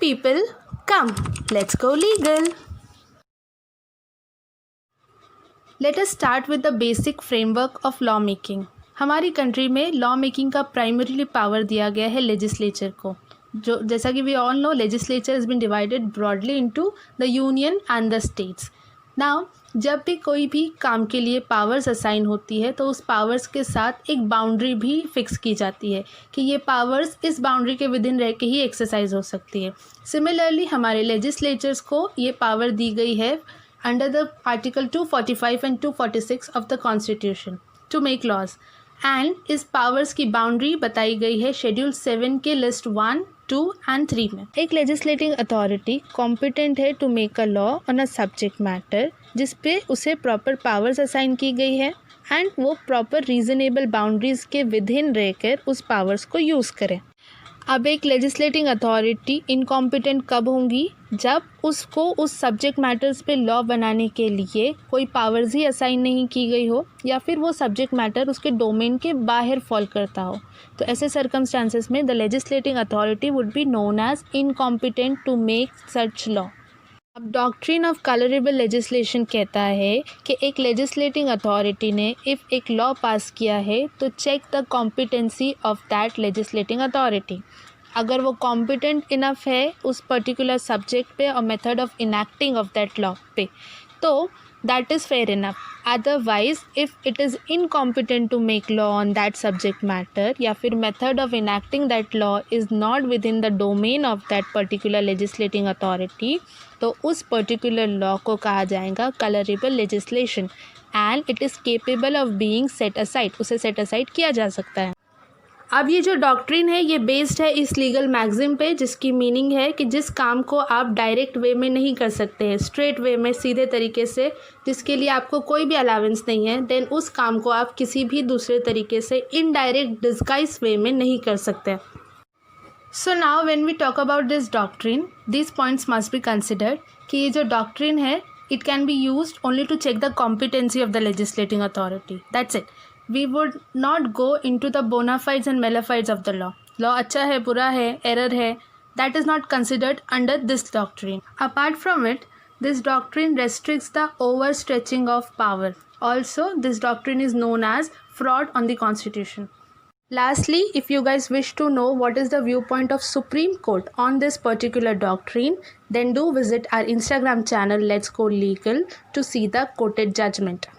people, come, let's go legal. Let us start with the basic framework of law making. हमारी country में law making का primarily power दिया गया है legislature को. जो जैसा कि we all know, legislature is been divided broadly into the union and the states. Now जब भी कोई भी काम के लिए पावर्स असाइन होती है तो उस पावर्स के साथ एक बाउंड्री भी फिक्स की जाती है कि ये पावर्स इस बाउंड्री के विद इन रह के ही एक्सरसाइज हो सकती है. सिमिलरली हमारे लेजिस्लेचर्स को ये पावर दी गई है under the article 245 and 246 of the constitution to make laws. And इस पावर्स की बाउंड्री बताई गई है शेड्यूल 7 के लिस्ट 1, 2 एंड 3 में. एक लेजिस्लेटिंग अथॉरिटी कॉम्पिटेंट है to make a law on a subject matter जिस पे उसे प्रॉपर पावर्स असाइन की गई है एंड वो प्रॉपर रीजनेबल बाउंड्रीज के विद इन रहकर उस पावर्स को यूज़ करें. अब एक लेजिस्लेटिंग अथॉरिटी इनकॉम्पिटेंट कब होंगी? जब उसको उस सब्जेक्ट मैटर्स पे लॉ बनाने के लिए कोई पावर्स ही असाइन नहीं की गई हो या फिर वो सब्जेक्ट मैटर उसके डोमेन के बाहर फॉल करता हो. तो ऐसे सर्कमस्टांसेस में the legislating authority would be known as incompetent to make such law. अब डॉक्ट्रिन ऑफ कलरेबल लेजिस्लेशन कहता है कि एक लेजिस्लेटिंग अथॉरिटी ने इफ़ एक लॉ पास किया है तो check the competency of that legislating authority. अगर वो कॉम्पिटेंट इनफ है उस पर्टिकुलर सब्जेक्ट पे और method of enacting of that law पे तो that is fair enough. Otherwise if it is incompetent to make law on that subject matter या फिर method of enacting that law is not within the domain of that particular legislating authority तो उस particular law को कहा जाएगा colourable legislation and it is capable of being set aside. उसे set aside किया जा सकता है. अब ये जो डॉक्ट्रिन है ये बेस्ड है इस लीगल मैगजिम पे जिसकी मीनिंग है कि जिस काम को आप डायरेक्ट वे में नहीं कर सकते हैं, स्ट्रेट वे में सीधे तरीके से, जिसके लिए आपको कोई भी अलावेंस नहीं है, देन उस काम को आप किसी भी दूसरे तरीके से इनडायरेक्ट डिस्गाइज वे में नहीं कर सकते. So now when we talk about this doctrine this points must be considered कि ये जो डॉक्ट्रिन है it can be used only to check the competency of the legislating authority. That's it. We would not go into the bona fides and malefides of the law. Law अच्छा है, बुरा है, error है, that is not considered under this doctrine. Apart from it, this doctrine restricts the overstretching of power. Also, this doctrine is known as fraud on the constitution. Lastly, if you guys wish to know what is the viewpoint of Supreme Court on this particular doctrine, then do visit our Instagram channel Let's Go Legal to see the quoted judgment.